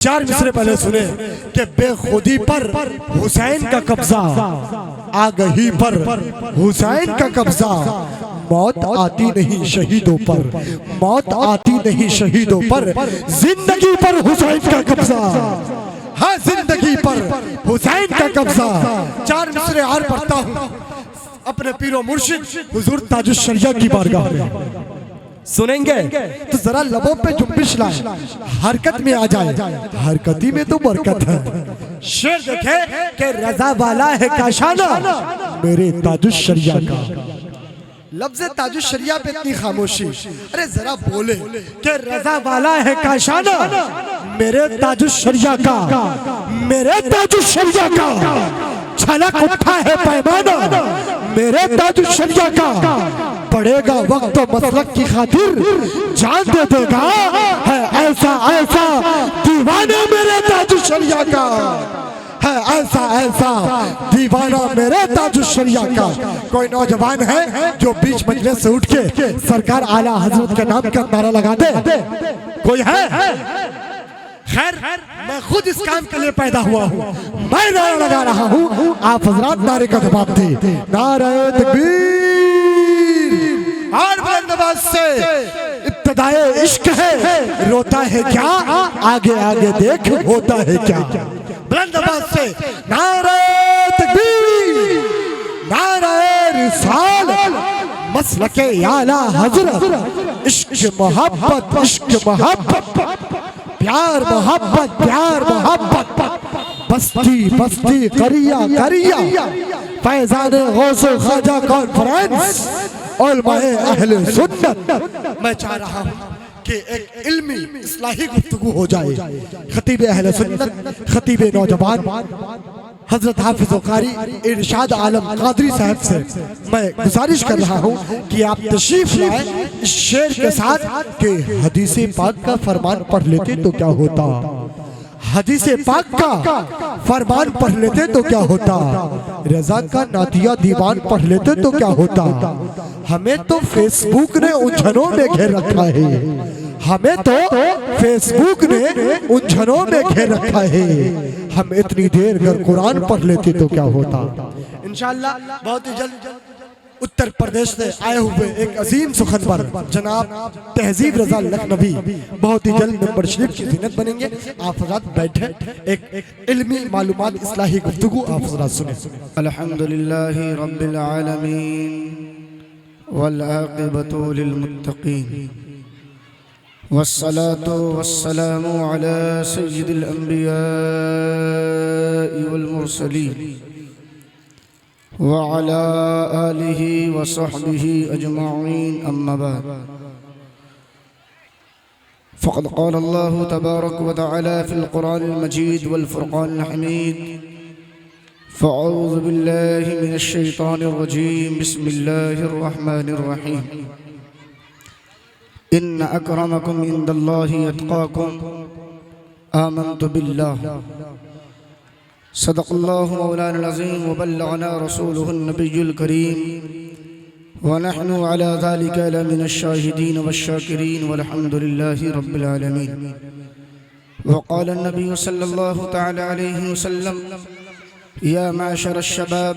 चार मिसरे पहले सुने कि बेखुदी पर हुसैन का कब्जा, आगही पर हुसैन का कब्जा, मौत आती नहीं शहीदों पर, मौत आती नहीं शहीदों पर, जिंदगी पर हुसैन का कब्जा, हाँ जिंदगी पर हुसैन का कब्जा। चार मिसरे और पढ़ता हूँ अपने पीरो मुर्शिद हुजूर ताजुश शरिया की बारगाह में। सुनेंगे तो जरा लबों पे जुम्बिश लाए, हरकत में आ जाए, हरकती में तो बरकत है। शेर देखे कि रजा वाला है काशाना मेरे ताजुश शरिया का। लफ्ज़ ताजुश शरिया पे इतनी खामोशी, अरे जरा बोले कि रजा वाला है काशाना मेरे ताजुश शरिया का, मेरे ताजुश शरिया का। छलक उठा है पैमाना मेरे ताजुश शरिया का, पड़ेगा वक्त तो मसलक की खातिर जान दे देगा, है ऐसा ऐसा दीवाना मेरे ताजुश शरिया का, है ऐसा ऐसा दीवाना मेरे ताजुश शरिया का। कोई नौजवान है जो बीच मजलिस से उठ के सरकार आला हजरत के नाम का नारा लगा दे? कोई है? खैर मैं खुद इस काम के लिए पैदा हुआ हूँ, मैं नारा लगा रहा हूँ, आप हजरात नारे का जवाब दे। नारे तकबीर और बुलंद आवाज से इब्तिदाए इश्क है, रोता है क्या आगे आगे देख होता है क्या। बुलंद आवाज से नारे तकबीर, नारे रिसालत, मसलके आला हजरत, इश्क मोहब्बत, इश्क मोहब्बत, प्यार मोहब्बत, प्यार मोहब्बत, बस्ती बस्ती करिया करिया, फैजान गौसे ख्वाजा कॉन्फ्रेंस उलमाए अहले सुन्नत। मैं चाह रहा हूँ कि एक इल्मी इस्लाही गुफ्तगू हो जाए। खतीब अहले सुन्नत, खतीब नौजवान हजरत हाफिज कारी इरशाद आलम कादरी साहब से मैं गुजारिश कर रहा हूँ कि आप तशरीफ लाए इस शेर के साथ कि हदीसे पाक का फरमान पढ़ लेते तो क्या होता, हदीसे पाक का फरमान पढ़ लेते तो क्या होता, रजा का नातिया दीवान पढ़ लेते तो क्या होता। हमें तो फेसबुक ने उलझनों में घेर रखा है, हमें तो फेसबुक ने उलझनों में घेर रखा है। हम इतनी देर अगर कुरान पढ़ लेते तो क्या होता। इंशाअल्लाह बहुत ही जल्द उत्तर प्रदेश से आए हुए एक अजीम सुखनवर जनाब तहजीब रजा लखनवी बहुत ही जल्द मेंबर शरीफ की ज़ीनत बनेंगे। आप हज़रात बैठे, एक इल्मी मालूमात इस्लाही गुफ्तगू आप हज़रात सुने। अल्हम्दुलिल्लाहि रब्बिल आलमीन वल आक़िबतु लिल मुत्तक़ीन वस्सलातु वस्सलामु अला सय्यिदिल अंबिया वल मुरसलीन व अला आलिहि व सहबिहि अजमाइन अम्मा बाद। फ़क़द क़ाल अल्लाहु तबारक व तआला फ़िल क़ुरानिल मजीद वल फ़ुरक़ानिल हमीद। फ़अऊज़ु बिल्लाहि मिनश शैतानिर रजीम। बिस्मिल्लाहिर रहमानिर रहीम। इन्न अक्रमकुम इंदल्लाहि अत्क़ाकुम। आमन्तु बिल्लाह। सदक़ल्लाहु मौलाना अज़ीम व बल्लगना रसूलुहुन नबियुल करीम व नहनु अला ज़ालिका लमिनश शाहिदीन वश्शाकिरीन वल्हम्दुलिल्लाहि रब्बिल आलमीन। व क़ाल अन्नबिय्यु सल्लल्लाहु तआला अलैहि वसल्लम या माशरश शबाब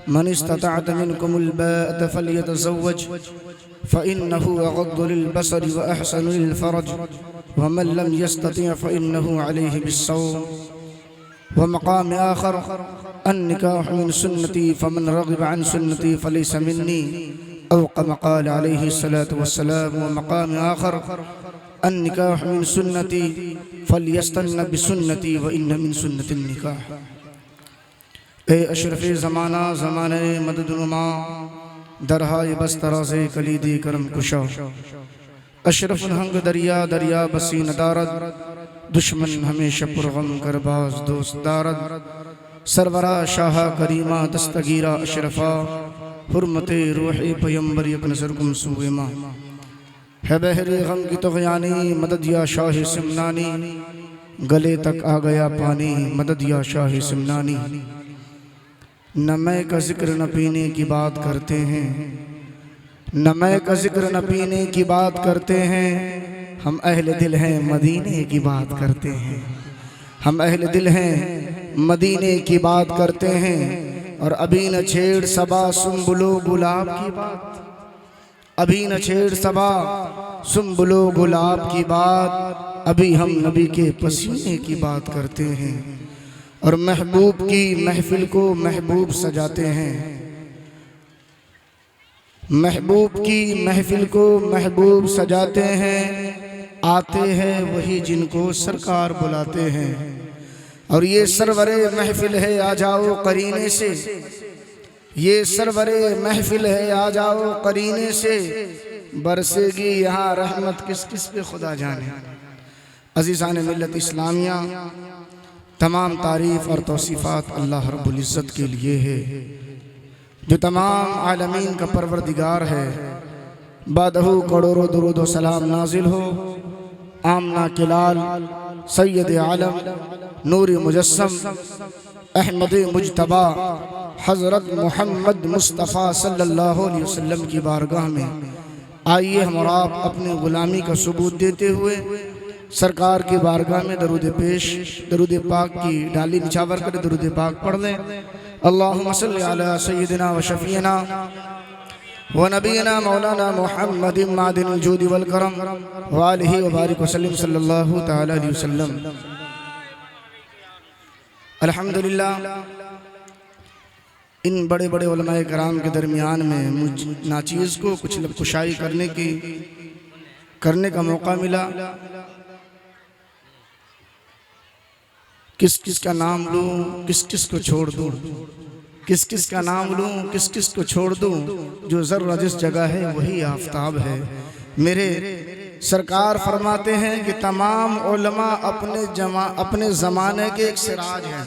मन इस्ततअत मिनकुमुल बाअत फल्यतज़व्वज फ़इन्नहु अग़द्दु लिलबसरि व अहसनु लिलफ़रज व मन लम यस्तति' फ़इन्नहु अलैहि बिस्सौम। व मक़ाम आख़र अन्निकाह मिन सुन्नती फ़मन रग़िब अन सुन्नती फ़लैस मिन्नी औ कमा क़ाल अलैहि सलातु वस्सलाम। व मक़ाम आख़र अन्निकाह मिन सुन्नती फ़लयस्तन्न बिसुन्नती व इन्न मिन सुन्नतिन निकाह। ए अशरफ़े ज़माना ज़माने मददनुमा दरहाए बस्तराज़े कलीदी करम कुशा, अशरफ़ुल हंग दरिया दरिया बसी नदारद, दुश्मन हमेशा पुरगम करबाज दोस्त दारद। सरवरा शाह करीमा दस्तगीरा अशरफा हुर्मते रूहे पैगंबर एक नज़र गुम सूए माँ है बहरे गम की तुग़यानी मदद या शाह सिमनानी। गले तक आ गया पानी मदद या शाह सिमनानी। न मैं का जिक्र न पीने की बात करते हैं, न मैं का जिक्र न पीने की बात करते हैं, हम अहले दिल हैं मदीने की बात करते हैं। हम अहले दिल हैं, मदीने की बात करते हैं। और अभी न छेड़ सबा सुम्बुलो गुलाब की बात, अभी न छेड़ सबा सुम्बुलो गुलाब की बात, अभी हम नबी के पसीने की बात करते हैं। और महबूब की महफिल को महबूब सजाते हैं, महबूब की महफिल को महबूब सजाते हैं। आते हैं वही जिनको सरकार बुलाते हैं। और ये सरवरे महफिल है आ जाओ करीने से, ये सरवरे महफिल है आ जाओ करीने से, बरसेगी यहाँ रहमत किस किस पे खुदा जाने। अज़ीज़ान मिल्लत इस्लामिया, तमाम तारीफ़ और तौसीफ़ात अल्लाह रब्बुल इज़्ज़त के लिए है जो तमाम आलमीन का परवरदिगार है। बादहू करोड़ों दुरूद व सलाम नाजिल हो आमना के लाल सैयद आलम नूर मुजस्सम अहमद मुजतबा हज़रत मोहम्मद मुस्तफ़ा सल्लल्लाहु अलैहि वसल्लम की बारगाह में। आइए हम और आप अपने ग़ुलामी का सबूत देते हुए सरकार की बारगाह में दरूद पेश, दरूद पाक की डाली निछावर कर दरूद पाक पढ़ लें। अल्लाहुम्मा सल्लि अला सय्यिदिना व शफ़ीना व नबीना मौलाना मुहम्मद मादिनिल जूद वल करम व आलिहि व बारिक वसल्लम सल्लल्लाहु तआला अलैहि वसल्लम। अल्हम्दुलिल्लाह, इन बड़े बड़े उलमाए कराम के दरमियान में मुझ नाचीज़ को कुछ कुशाई करने का मौका मिला। किस किस का नाम लूँ, किस किस को छोड़ दूँ, किस किस का नाम लूँ, किस किस को छोड़ दूँ। जो ज़र्रा जिस जगह है वही आफताब है। मेरे सरकार फरमाते हैं कि तमाम उलमा अपने ज़माने के एक सिराज हैं।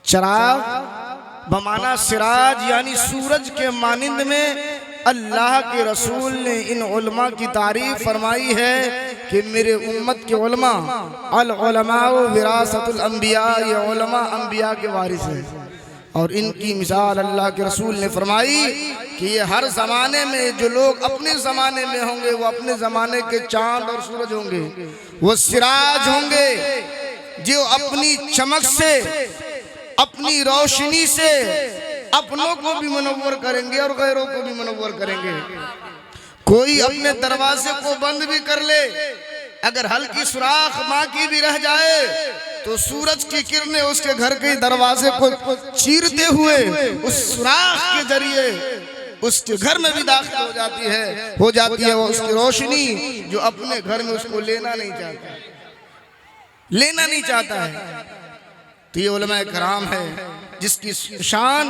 चिराग बमाना सिराज यानी सूरज के मानिंद में अल्लाह के रसूल ने इन उलमा की तारीफ फरमाई है कि मेरे उम्मत के उलमा अल उलमाउ विरासतुल अंबिया, ये उलमा अंबिया के वारिस हैं। और इनकी मिसाल अल्लाह के रसूल ने फरमाई कि ये हर ज़माने में जो लोग अपने ज़माने में होंगे वो अपने ज़माने के चांद और सूरज होंगे, वो सिराज होंगे जो अपनी चमक से, अपनी रोशनी से अपनों को भी मुनव्वर करेंगे और गैरों को भी मुनव्वर करेंगे। कोई अपने दरवाजे को बंद भी कर ले, अगर हल्की सुराख माँ की भी रह जाए तो सूरज की किरणें उसके घर के दरवाजे को चीरते हुए उस सुराख के जरिए उसके घर में भी दाखिल हो जाती है वो उसकी रोशनी जो अपने घर में उसको लेना नहीं चाहता है। तो ये उलमा कराम है जिसकी शान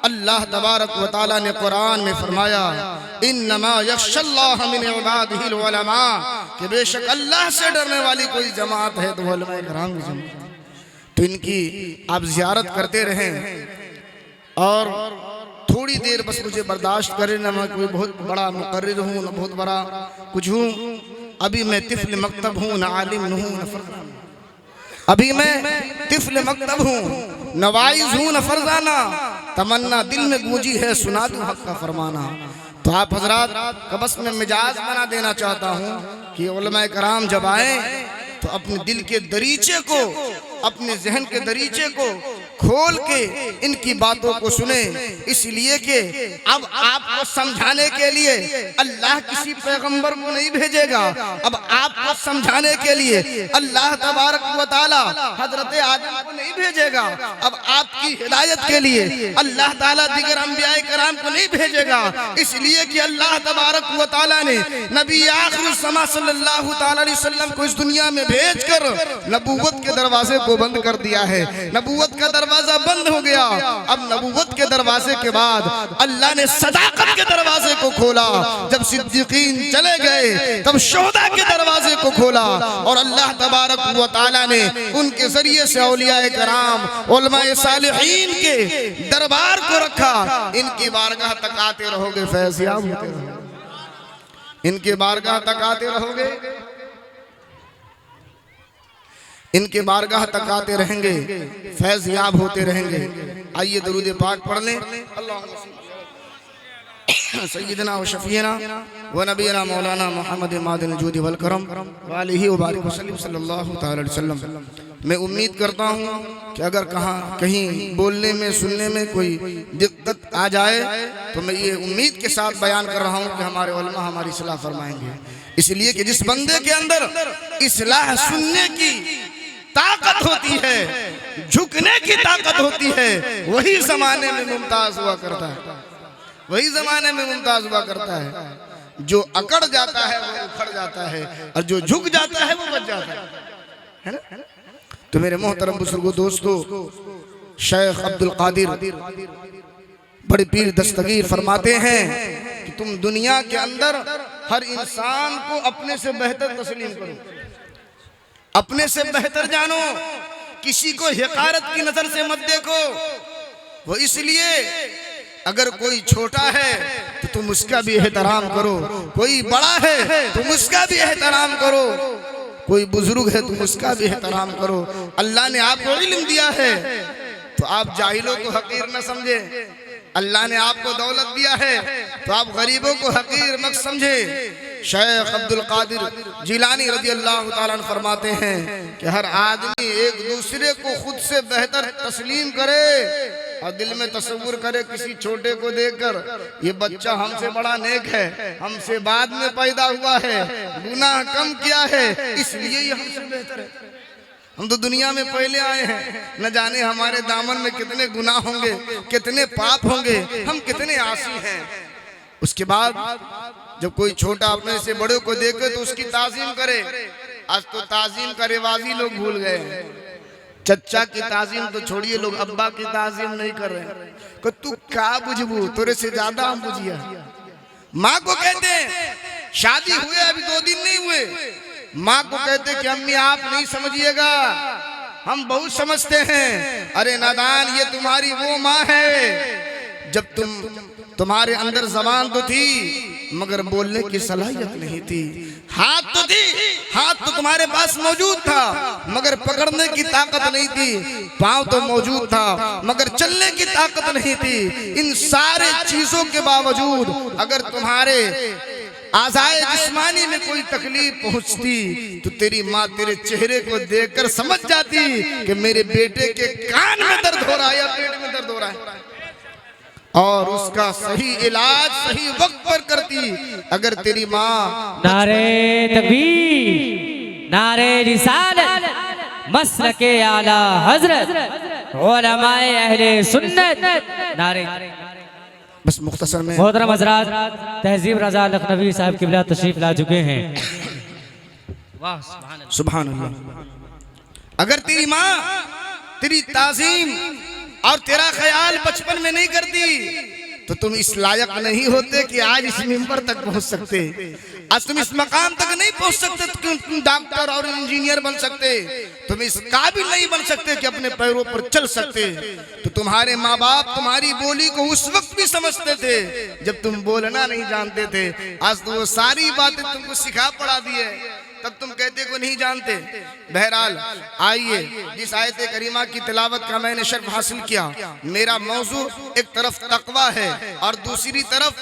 अल्लाह तबारक व तआला ने कुरान में फरमाया, इन्नमा यख्शल्लाह मिन इबादिहिल उलमा, कि बेशक अल्लाह से डरने वाली कोई जमात है तो उलमा कराम की जमात। तो इनकी आप ज़ियारत करते रहें और थोड़ी देर बस मुझे बर्दाश्त करें। ना मैं कोई बहुत बड़ा मुकर्रिर हूँ, ना बहुत बड़ा कुछ हूँ। अभी मैं तिफ़्ल मकतब हूँ, ना आलिम हूँ, ना फरज़ाना। अभी मैं तिफ़्ल मकतब हूँ, न वाइज़ हूँ, न फरज़ाना। तमन्ना दिल में गूंजी है, सुना दूँ हक़ का फरमाना। तो आप हजरात का बस मैं मिजाज बना देना चाहता हूँ कि उलमा कराम जब आए तो अपने दिल के दरीचे को, अपने जहन के दरीचे को खोल के इनकी बातों को सुने। इसलिए कि अब आपको समझाने के लिए अल्लाह किसी पैगंबर को नहीं भेजेगा, अब आपको समझाने के लिए अल्लाह तबारक व तआला हजरत आदम को नहीं भेजेगा, अब आपकी हिदायत के लिए अल्लाह ताला दिगर अंबिया कराम को नहीं भेजेगा। इसलिए कि अल्लाह तबारक व तआला ने नबी आखिर समा सल्लल्लाहु ताला अलैहि वसल्लम को इस दुनिया में भेजकर नबूवत के दरवाजे को बंद कर दिया है। नबूवत का दरवाजा बंद हो गया। अब नबूवत के दरवाजे के बाद अल्लाह ने सदाकत के दरवाजे को खोला। जब सिद्दीकीन चले गए तब शुहदा के दरवाजे को खोला और अल्लाह तबारक व तआला ने उनके जरिए से औलिया कराम, उलमाए सालिहीन के दरबार को रखा। इनकी बारगाह तक आते रहोगे, फैज़याब होते रहोगे। इनके बारगाह तक आते रहोगे, इनके बारगाह तक आते रहेंगे, फैज़याब होते रहेंगे। आइए दरूद पाक पढ़ लें। सय्यदना व शफ़ीना व नबीना मौलाना मुहम्मद मादिनिल जूद वल करम व आलिहि व बारिक वसल्लम सल्लल्लाहु तआला अलैहि वसल्लम। मैं उम्मीद करता हूँ कि अगर कहीं बोलने में सुनने में कोई दिक्कत आ जाए तो मैं ये उम्मीद के साथ बयान कर रहा हूँ कि हमारे उलमा हमारी इस्लाह फरमाएंगे। इसलिए कि जिस बंदे के अंदर इस्लाह सुनने की ताकत होती है, झुकने की ताकत होती है, वही जमाने में मुमताज हुआ करता है, वही जमाने में मुमताज हुआ करता है। जो अकड़ जाता है वो उखड़ जाता है, और जो झुक जाता है वो बच जाता है ना। तो मेरे मोहतरम बुजुर्गों, दोस्तों, शेख अब्दुल कादिर बड़े पीर दस्तगीर फरमाते हैं कि तुम दुनिया के अंदर हर इंसान को अपने से बेहतर तस्लीम करो, अपने से बेहतर जानो, किसी को हिकारत की नजर से मत देखो। वो इसलिए अगर कोई छोटा है तो तुम उसका भी एहतराम करो, कोई बड़ा है तुम उसका भी एहतराम करो, कोई बुजुर्ग है तुम उसका भी एहतराम करो। अल्लाह ने आपको इल्म दिया है तो आप जाहिलों को हकीर न समझे, अल्लाह ने आपको दौलत दिया है तो आप गरीबों को हकीर मत समझे। शेख अब्दुल कादिर जिलानी रज़ी अल्लाह ताला अन्हु फरमाते हैं कि हर आदमी एक दूसरे को खुद से बेहतर तस्लीम करे और दिल में तसव्वुर करे किसी छोटे को देखकर, ये बच्चा हमसे बड़ा नेक है, हमसे बाद में पैदा हुआ है, गुनाह कम किया है, इसलिए ये हमसे बेहतर है। हम तो दुनिया में पहले आए हैं, न जाने हमारे दामन में कितने गुनाह होंगे, कितने पाप होंगे, हम कितने आसी हैं। उसके बाद जब कोई छोटा अपने से बड़े को देखे तो उसकी ताजीम करे। आज तो ताजीम का रिवाजी लोग भूल गए हैं। चच्चा की ताजीम तो छोड़िए, लोग अब्बा की ताजीम नहीं कर रहे हैं। तू क्या बुझबू, तेरे से ज्यादा हम बुझिया। माँ को कहते हैं, शादी हुए अभी 2 दिन नहीं हुए, माँ को कहते कि अम्मी आप नहीं समझिएगा, हम बहुत समझते हैं। अरे नादान, ये तुम्हारी वो माँ है जब तुम्हारे अंदर जबान तो थी मगर बोलने की सलाहियत नहीं थी, हाथ तो थी, हाथ तो तुम्हारे पास मौजूद था मगर पकड़ने की ताकत नहीं थी, पाँव तो मौजूद था मगर चलने की ताकत नहीं थी। इन सारे चीजों के बावजूद अगर तुम्हारे आज़ाए जिस्मानी में कोई तकलीफ पहुंचती तो तेरी माँ तेरे चेहरे को देखकर समझ जाती कि मेरे बेटे के कान में दर्द हो रहा है या पेट में दर्द हो रहा है, और उसका सही इलाज सही वक्त पर करती। अगर तेरी माँ नारे तकबीर, नारे रिसालत, मसलके आला हजरत, उलमाए अहले सुन्नत, नारे। बस मुख्तसर में मोहतरम हजरात, तहजीब रजा लखनवी साहब किबला तशरीफ ला चुके हैं। वाह सुभान अल्लाह। अगर तेरी माँ तेरी ताजीम और तेरा ख्याल बचपन में नहीं करती तो तुम इस लायक नहीं होते कि आज इस मिंबर तक पहुंच सकते, आज तुम इस मकाम तक नहीं पहुंच सकते, तुम डॉक्टर और इंजीनियर बन सकते, तुम इस काबिल नहीं बन सकते कि अपने पैरों पर चल सकते। तो तुम्हारे माँ बाप तुम्हारी बोली को उस वक्त भी समझते थे जब तुम बोलना नहीं जानते थे। आज तो वो सारी बातें तुमको सिखा पढ़ा दी है, तब तुम कहते को नहीं जानते। बहरहाल आइए, जिस आयत करीमा की तिलावत का मैंने शर्फ हासिल किया, मेरा मौजू एक तरफ तकवा है और दूसरी तरफ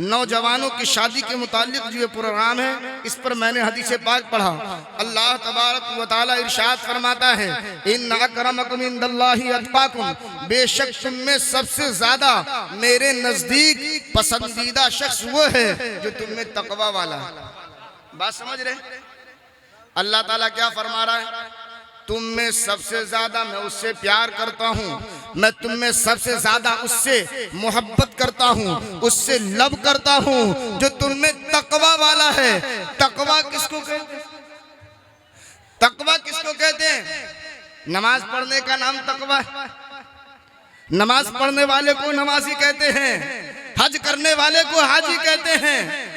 नौजवानों की शादी के मुतालिक जो ये प्रोग्राम है, इस पर मैंने हदीस पाक पढ़ा। अल्लाह तबारक व तआला इरशाद फरमाता है, इन्न अकरमकुम इंदल्लाहि अतकाकुम, बेशक तुम में सबसे ज्यादा मेरे नजदीक पसंदीदा शख्स वो है जो तुम में तकवा वाला है। बात समझ रहे? अल्लाह ताला क्या फरमा रहा है? तुम में सबसे ज्यादा मैं उससे प्यार करता हूँ, मैं तुम में सबसे ज्यादा उससे मोहब्बत करता हूँ, उससे लब करता हूँ जो तुम में तकवा वाला है। तकवा किसको कहते हैं? तकवा किसको कहते हैं? नमाज पढ़ने का नाम तकवा है। नमाज पढ़ने वाले को नमाजी कहते हैं, हज करने वाले को हाजी कहते हैं,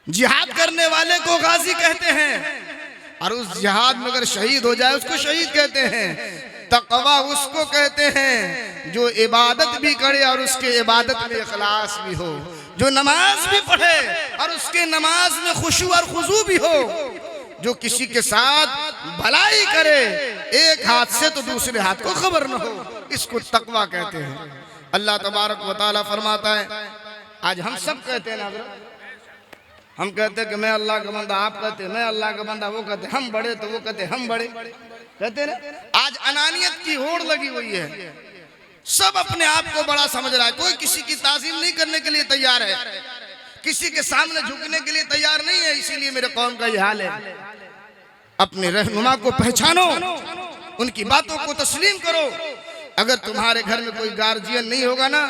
जिहाद करने वाले को गाजी कहते हैं, और उस जिहाद में अगर शहीद हो जाए उसको शहीद कहते हैं। तकवा उसको कहते हैं जो इबादत भी करे और उसके इबादत में इखलास भी हो, जो नमाज भी पढ़े और उसके नमाज में खुशू और खुजू भी हो, जो किसी के साथ भलाई करे एक हाथ से तो दूसरे हाथ को खबर न हो, इसको तकवा कहते हैं। अल्लाह तबारक व तआला फरमाता है, आज हम सब कहते हैं ना, हम कहते हैं कि मैं अल्लाह का बंदा, आप कहते हैं मैं अल्लाह का बंदा, वो कहते हम बड़े तो वो कहते हम बड़े। कहते हैं ना, आज अनानियत की होड़ लगी हुई है, सब अपने आप को बड़ा समझ रहा है, कोई किसी की ताज़ीम नहीं करने के लिए तैयार है, किसी के सामने झुकने के लिए तैयार नहीं है। इसीलिए मेरे कौम का ये हाल है। अपने रहनुमा को पहचानो, उनकी बातों को तस्लीम करो। अगर तुम्हारे घर में कोई गार्जियन नहीं होगा ना,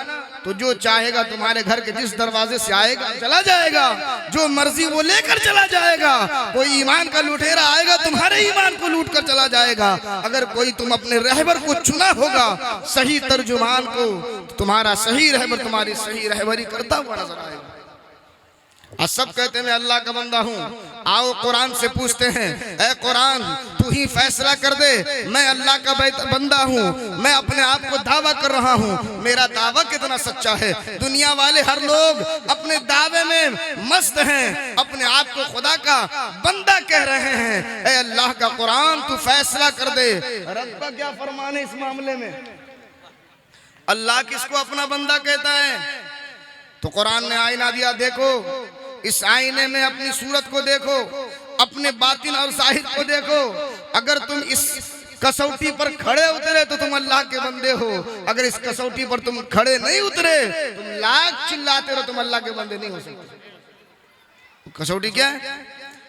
तो जो चाहेगा तुम्हारे घर के जिस दरवाजे से आएगा चला जाएगा, जो मर्जी वो लेकर चला जाएगा। कोई ईमान का लुटेरा आएगा तुम्हारे ईमान को लूट कर चला जाएगा। अगर कोई तुम अपने रहबर को चुना होगा, सही तर्जुमान को, तुम्हारा सही रहबर तुम्हारी सही रहबरी करता हुआ नजर आएगा। और सब कहते हैं मैं अल्लाह का बंदा हूँ। आओ कुरान से पूछते हैं, ऐ कुरान तू ही फैसला कर दे, मैं अल्लाह का बंदा हूँ, मैं अपने आप को दावा कर रहा हूँ, मेरा दावा कितना सच्चा है। दुनिया वाले हर लोग अपने दावे में मस्त हैं, अपने आप को खुदा का बंदा कह रहे हैं। ऐ अल्लाह का कुरान तू फैसला कर दे, रब का क्या फरमान है इस मामले में? अल्लाह किसको अपना बंदा कहता है? तो कुरान ने आईना दिया, देखो इस आईने में अपनी सूरत को देखो, अपने बातिन और जाहिर को देखो। अगर तुम इस कसौटी पर खड़े उतरे तो तुम अल्लाह के बंदे हो, अगर इस कसौटी पर तुम खड़े नहीं उतरे, तुम लाख चिल्लाते रहो, तुम अल्लाह के बंदे नहीं हो सकते। कसौटी क्या है?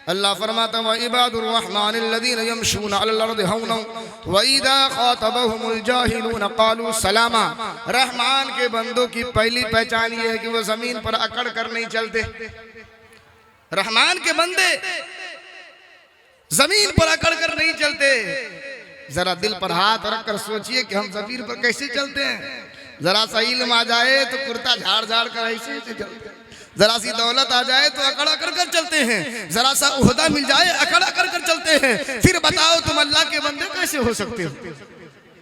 अल्लाह फरमाता व इबादुर रहमानिल्लज़ीना यमशूना अलल अर्दि हौना व इज़ा ख़ातबहुमुल जाहिलूना क़ालू सलामा। रहमान के बंदों की पहली पहचान ये है कि वो जमीन पर अकड़ कर नहीं चलते। रहमान के बंदे जमीन पर अकड़ कर नहीं चलते। जरा दिल पर हाथ रख कर सोचिए कि हम जमीन पर कैसे चलते हैं। जरा सा इल्म आ जाए तो कुर्ता झाड़ झाड़ कर ऐसे चलते हैं, जरा सी दौलत आ जाए तो अकड़ा कर कर चलते हैं, जरा सा उहदा मिल जाए अकड़ा कर कर चलते हैं। फिर बताओ तुम अल्लाह के बंदे कैसे हो सकते हो,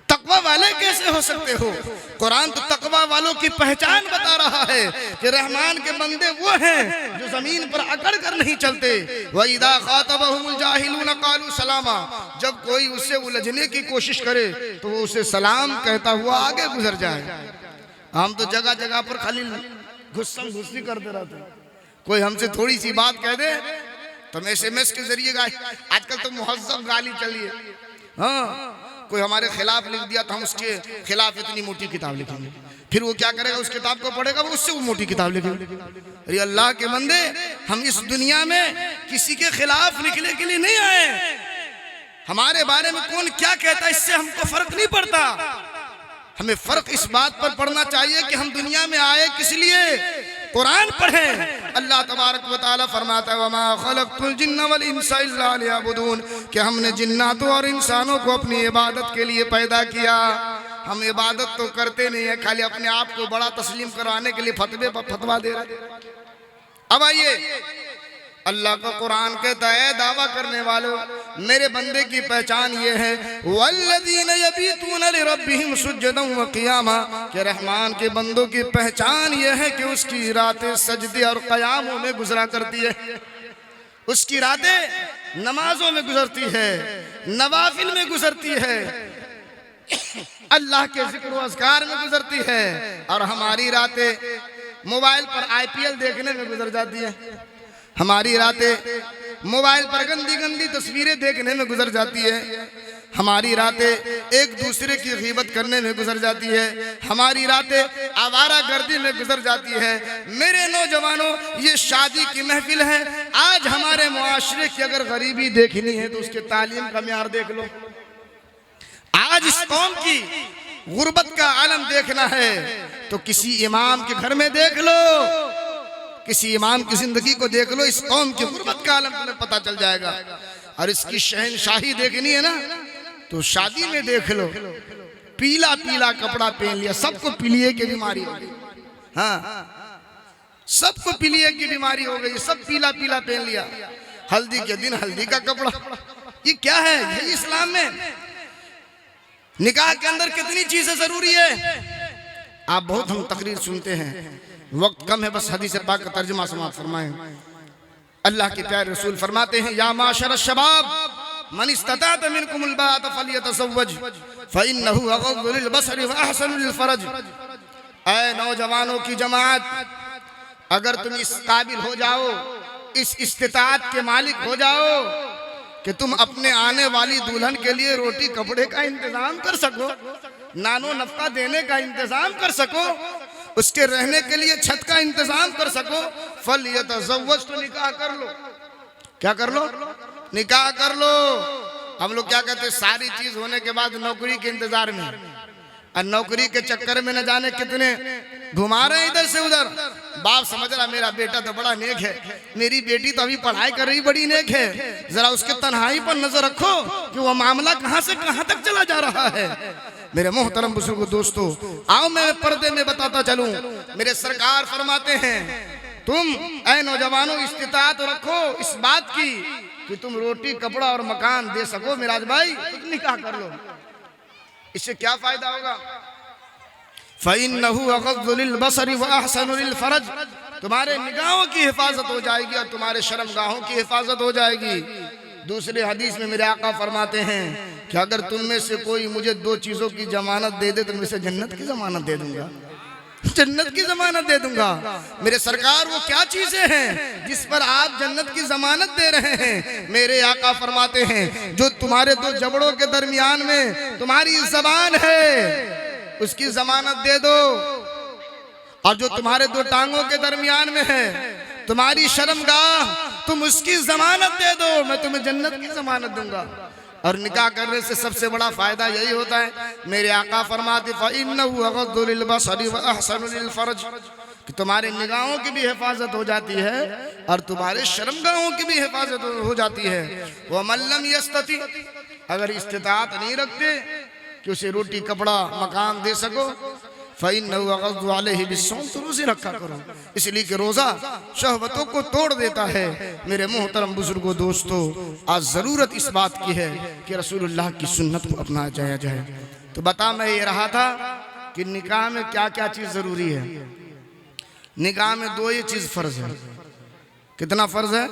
तकवा वाले कैसे हो सकते हो? कुरान तो तकवा वालों की पहचान बता रहा है कि रहमान के बंदे वो हैं जो जमीन पर अकड़ कर नहीं चलते। व इज़ा ख़ातबहुमुल जाहिलूना क़ालू सलामा। जब कोई उससे उलझने की कोशिश करे तो वो उसे सलाम कहता हुआ आगे गुजर जाए। हम तो जगह जगह पर खाली गुस्सा गुस्सी करते रहते हैं। कोई हमसे थोड़ी सी बात कह दे तो हम SMS के जरिए आजकल तो मुहज़्ज़ब गाली चली है। हाँ, कोई हमारे खिलाफ लिख दिया तो हम उसके खिलाफ इतनी मोटी किताब लिखेंगे, फिर वो क्या करेगा, उस किताब को पढ़ेगा, वो उससे वो मोटी किताब लिखेंगे। अरे अल्लाह के बंदे, हम इस दुनिया में किसी के खिलाफ लिखने के लिए नहीं आए। हमारे बारे में कौन क्या कहता है इससे हमको फर्क नहीं पड़ता। हमें फर्क इस बात पर पड़ना चाहिए कि हम दुनिया में आए किस लिए, कुरान पढ़ें। अल्लाह तबारक व तआला फरमाता है वमा खलक़तुल जिन्ना वल इंसा इल्ला लियअबुदून, कि हमने जिन्नातों और इंसानों को अपनी इबादत के लिए पैदा किया। हम इबादत तो करते नहीं है, खाली अपने आप को बड़ा तस्लीम करवाने के लिए फतवे पर फतवा दे रहे। अब आइए, अल्लाह का कुरान कहता है दावा करने वालों, मेरे बंदे की पहचान ये है वल्लज़ीना यबीतूना लिरब्बिहिम सुज्जदन व क़ियामा, कि रहमान के बंदों की पहचान ये है कि उसकी रातें सजदे और क़यामों में गुजरा करती है। उसकी रातें नमाजों में गुजरती है, नवाफिल में गुजरती है, अल्लाह के जिक्र व अज़कार में गुजरती है। और हमारी रातें मोबाइल पर IPL देखने में गुजर जाती है, हमारी रातें मोबाइल पर गंदी गंदी तस्वीरें देखने में गुजर जाती है, हमारी रातें एक दूसरे की गीबत करने में गुजर जाती है, हमारी रातें आवारागर्दी में गुजर जाती है। मेरे नौजवानों, ये शादी की महफिल है। आज हमारे मुआशरे की अगर गरीबी देखनी है तो उसके तालीम का म्यार देख लो। आज इस कौम की गुर्बत का आलम देखना है तो किसी इमाम के घर में देख लो, किसी इमाम की जिंदगी को देख लो, इस कौम की गुर्बत का आलम तुम्हें पता चल जाएगा। और इसकी शहनशाही देखनी है ना तो शादी में देख लो, पीला पीला कपड़ा पहन लिया, सबको पीलिए की बीमारी हो गई। हाँ, सबको पीलिए की बीमारी हो गई, सब पीला पीला पहन लिया। हल्दी के दिन हल्दी का कपड़ा, ये क्या है? ये इस्लाम में निकाह के अंदर कितनी चीजें जरूरी है। आप बहुत हम तकरीर सुनते हैं, वक्त कम है, बस हदीस पाक का तर्जुमा समाप्त फरमाएं। अल्लाह के प्यारे रसूल फरमाते हैं या माशर शबाब मन इस्तताअ मिनकुमुल बाअत फलियतज़व्वज फइन्नहु अग़द्दु लिलबसरि व अहसनु लिलफरज। ऐ नौजवानों की जमात, अगर तुम इस काबिल हो जाओ, इस इस्तिताअत के मालिक हो जाओ कि तुम अपने आने वाली दुल्हन के लिए रोटी कपड़े का इंतजाम कर सको, नानो नफका देने का इंतजाम कर सको, उसके रहने के लिए छत का इंतजाम कर सको, फल यतज़व्वज, तो निकाह कर लो। क्या कर लो? निकाह कर लो। हम लोग क्या कहते हैं, सारी चीज होने के बाद नौकरी के इंतजार में, और नौकरी के चक्कर में न जाने कितने घुमा रहे हैं इधर से उधर। बाप समझ रहा मेरा बेटा तो बड़ा नेक है, मेरी बेटी तो अभी पढ़ाई कर रही बड़ी नेक है, जरा उसके तन्हाई पर नजर रखो कि वो मामला कहां से कहां तक चला जा रहा है। मेरे मोहतरम बुजुर्ग दोस्तों, आओ मैं पर्दे में बताता चलूं। मेरे सरकार फरमाते हैं, तुम ऐ नौजवानों इस्तिताअत रखो इस बात की कि तुम रोटी कपड़ा और मकान दे सको। मिराज भाई तुम निकाह कर लो, इससे क्या फायदा होगा? फ़इन्नहु अग़ज़्ज़ु लिलबसरि व अहसनु लिलफ़रज, तुम्हारे निगाहों की हिफाजत हो जाएगी और तुम्हारे शर्मगाहों की हिफाजत हो जाएगी। दूसरे हदीस में मेरे आका फरमाते हैं कि अगर तुम में से कोई मुझे 2 चीज़ों की जमानत दे दे तो मैं इसे जन्नत की जमानत दे दूंगा, जन्नत की जमानत दे दूंगा। मेरे सरकार वो क्या चीजें हैं जिस पर आप जन्नत की जमानत दे रहे हैं? मेरे आका फरमाते हैं, जो तुम्हारे 2 जबड़ों के दरमियान में तुम्हारी जबान है उसकी जमानत दे दो, और जो तुम्हारे 2 टांगों के दरमियान में है तुम्हारी शर्मगाह, तुम उसकी जमानत दे दो, मैं तुम्हें जन्नत की जमानत दूंगा। और निकाह करने से सबसे बड़ा फायदा यही होता है। मेरे आका फरमाते फ़इन्नहु अग़ज़्ज़ु लिलबसरि व अहसनु लिलफ़रज, कि तुम्हारे निगाहों की भी हिफाजत हो जाती है और तुम्हारे शर्मगाहों की भी हिफाजत हो जाती है। व मन लम यस्तति, अगर इस्तिताअत नहीं रखते कि उसे रोटी कपड़ा मकान दे सको, फ़इन्नहु अग़ज़्ज़ु अलैहि बिस्सौम, तो रोज़े रखा करो, इसलिए कि रोज़ा शहवतों को तोड़ देता है। मेरे मोहतरम बुजुर्गों दोस्तों, आज ज़रूरत इस बात की है कि रसूलुल्लाह की सुन्नत को अपनाया जाया जाए। तो बता मैं ये रहा था कि निकाह में क्या क्या चीज़ ज़रूरी है। निकाह में 2 ही चीज़ फ़र्ज़ है। कितना फ़र्ज़ है?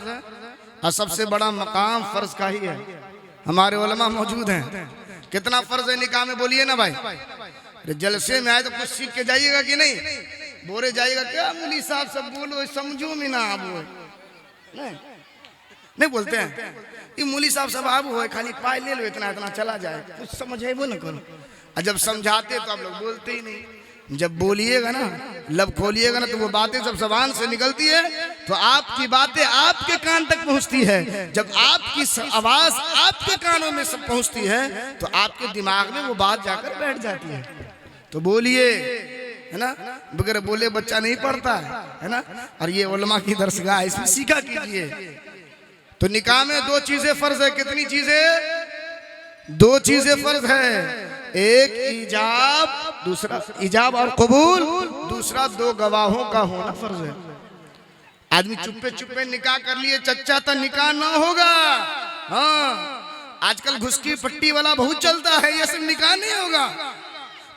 और सबसे बड़ा मकाम फ़र्ज़ का ही है। हमारे उलमा मौजूद हैं। कितना फ़र्ज़ है निकाह में, बोलिए ना भाई। जलसे में आए तो कुछ सीख के जाइएगा कि नहीं? बोरे जाइएगा क्या मुली साहब सब बोलो, समझो में ना आबो, नहीं बोलते हैं ये मुली साहब सब आबो है, खाली पाई ले लो, इतना इतना चला जाए, कुछ समझेबो ना करो। और जब समझाते तो आप लोग बोलते ही नहीं। जब बोलिएगा ना, लब खोलिएगा ना, तो वो बातें जब जबान से निकलती है तो आपकी बातें आपके कान तक पहुंचती है। जब आपकी आवाज आपके कानों में सब पहुंचती है तो आपके दिमाग में वो बात जाकर बैठ जाती है। तो बोलिए, है ना, बगैर बोले बच्चा नहीं पढ़ता है ना। और ये उलमा की दरसगाह, इसमें सीखा कीजिए। तो निकाह में 2 चीजें फर्ज है। कितनी चीजें? 2 चीजें फर्ज है। एक ईजाब, दूसरा ईजाब और कबूल, दूसरा 2 गवाहों का होना फर्ज है। आदमी चुप्पे चुप्पे निकाह कर लिए, चच्चा तो निकाह ना होगा। हाँ, आजकल घुसकी पट्टी वाला बहुत चलता है, ये सब निकाह नहीं होगा,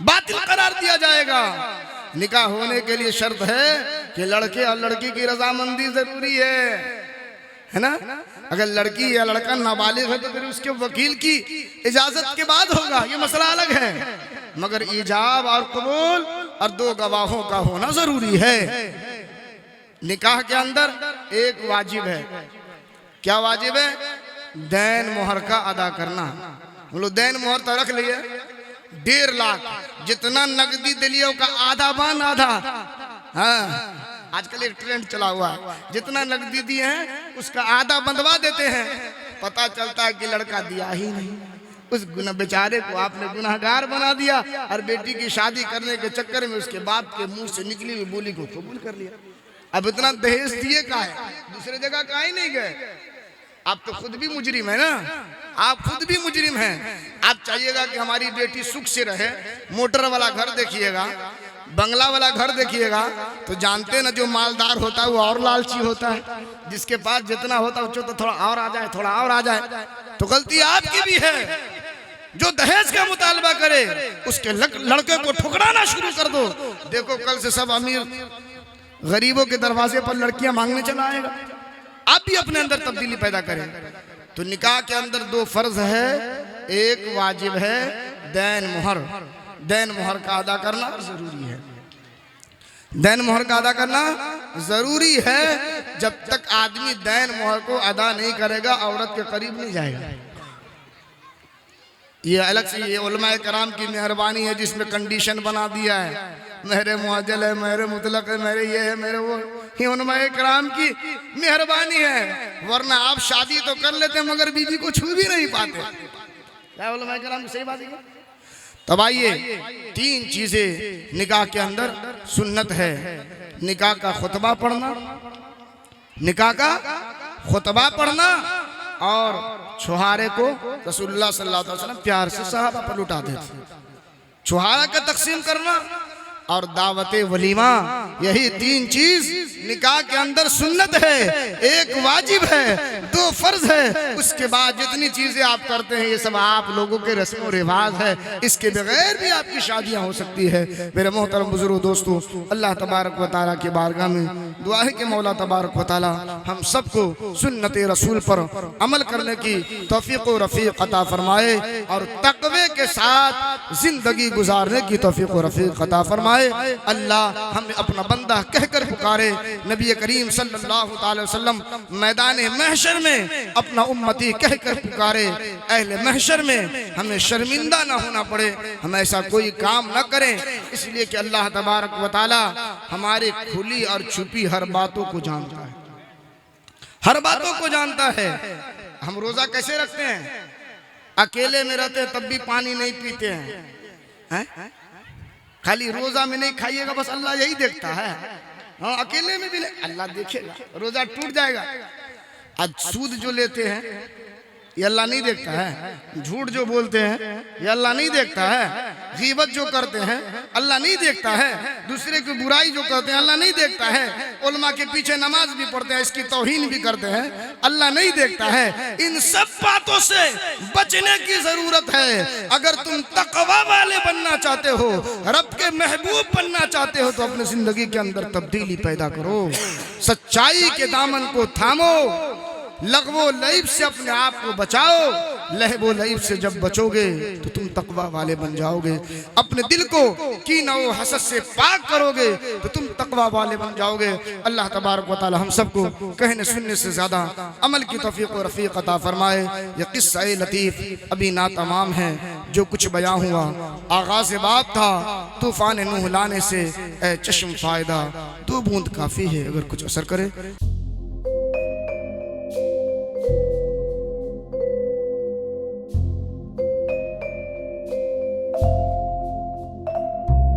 बातिल करार दिया जाएगा। निकाह होने के लिए शर्त है कि लड़के और लड़की की रजामंदी जरूरी है ना। अगर लड़की या लड़का नाबालिग है तो फिर उसके वकील की इजाजत के बाद होगा, ये मसला अलग है। मगर ईजाब और कबूल और 2 गवाहों का होना जरूरी है। निकाह के अंदर एक वाजिब है। क्या वाजिब है? दैन मोहर का अदा करना। हम लोग दैन मोहर तो रख लिए 1.5 लाख, जितना नकदी दिलियों का आधा बान आधा। हाँ, आजकल एक ट्रेंड चला हुआ है, जितना नकदी दिए हैं उसका आधा बंधवा देते हैं। पता चलता है कि लड़का दिया ही नहीं, उस बेचारे को आपने गुनाहगार बना दिया और बेटी की शादी करने के चक्कर में उसके बाप के मुंह से निकली हुई बोली को कबूल कर लिया। अब इतना दहेज दिए का है, दूसरे जगह का ही नहीं गए। आप तो खुद भी मुजरिम है ना, आप खुद भी मुजरिम हैं। आप चाहिएगा कि हमारी बेटी सुख से रहे, मोटर वाला घर देखिएगा, बंगला वाला घर देखिएगा, तो जानते ना जो मालदार होता है वो और लालची होता है। जिसके पास जितना होता है तो थोड़ा और आ जाए, थोड़ा और आ जाए। तो गलती आपकी भी है। जो दहेज का मुतालबा करे उसके लड़के को ठुकराना शुरू कर दो। देखो कल से सब अमीर गरीबों के दरवाजे पर लड़कियां मांगने चला आएगा। आप भी अपने अंदर तब्दीली पैदा करें। तो निकाह के अंदर 2 फर्ज है। एक वाजिब है दैन मोहर, दैन मोहर का अदा करना जरूरी है। दैन मोहर का अदा करना जरूरी है। जब तक आदमी दैन मोहर को अदा नहीं करेगा औरत के करीब नहीं जाएगा। ये अलग से ये उलमाए कराम की मेहरबानी है जिसमें कंडीशन बना दिया है, मेरे मुअज्जल है, मेरे मुतलक है, मेरे ये है, मेरे वो। ये उलमाए कराम की मेहरबानी है, वरना आप शादी तो कर लेते मगर बीवी को छू भी नहीं पाते। क्या उलमाए कराम की सही बात है? तब आइए, 3 चीजें निकाह के अंदर सुन्नत है। निकाह का खुतबा पढ़ना, निकाह का खुतबा पढ़ना और छुहारे को रसूलुल्लाह सल्लल्लाहु अलैहि वसल्लम प्यार से सहाबा पर लुटाते थे। छुहारा का तकसीम करना और दावते वलीमा, यही 3 चीज निकाह के अंदर सुन्नत है। 1 वाजिब है, 2 फर्ज है। उसके बाद जितनी चीजें आप करते हैं ये सब आप लोगों के रस्म रिवाज है। इसके बगैर भी आपकी शादियां हो सकती है। मेरे मोहतरम बुजुर्ग दोस्तों, अल्लाह तबारक व तआला की बारगाह में दुआ है कि मौला तबारक व तआला हम सबको सुन्नत रसूल पर अमल करने की तौफीक व रफीक अता फरमाए और तकवे के साथ जिंदगी गुजारने की तौफीक व रफीक अता फरमाए। अल्लाह हमें अपना बंदा कहकर पुकारे। नबी करीम सल्लल्लाहु अलैहि वसल्लम मैदान महशर में अपना उम्मती कहकर पुकारे। अहले महशर में हमें शर्मिंदा ना होना पड़े, हम ऐसा कोई काम ना करें, इसलिए कि अल्लाह तबारक व तआला हमारी खुली और छुपी हर बातों को जानता है, हर बातों को जानता है। हम रोजा कैसे रखते हैं? अकेले में रहते हैं तब भी पानी नहीं पीते हैं। खाली रोजा में नहीं खाइएगा, बस अल्लाह यही देखता है। हाँ, अकेले में भी नहीं, अल्लाह देखेगा, रोजा टूट जाएगा। आज सूद जो लेते हैं ये अल्लाह नहीं देखता है, झूठ जो बोलते हैं ये अल्लाह नहीं देखता है, गीबत जो करते हैं अल्लाह नहीं देखता है, दूसरे की बुराई जो करते हैं अल्लाह नहीं देखता है, उलमा के पीछे नमाज भी पढ़ते हैं, इसकी तौहीन भी करते हैं, अल्लाह नहीं देखता है। इन सब बातों से बचने की जरूरत है। अगर तुम तकवा वाले बनना चाहते हो, रब के महबूब बनना चाहते हो, तो अपनी जिंदगी के अंदर तब्दीली पैदा करो, सच्चाई के दामन को थामो, लगवो लईब से अपने आप को बचाओ। लहबो लईब से जब बचोगे तो तुम तकवा वाले बन जाओगे। अपने दिल को कीना व हसद से पाक करोगे तो तुम तकवा वाले बन जाओगे। अल्लाह तबारक व तआला हम सबको कहने सुनने से ज्यादा अमल की तौफीक व रफीक अता फरमाए। यह किस्सा लतीफ अभी ना तमाम है, जो कुछ बयां हुआ आगाज बात था। तूफान नूह लाने से ए चश्म फायदा, 2 बूंद काफी है अगर कुछ असर करे।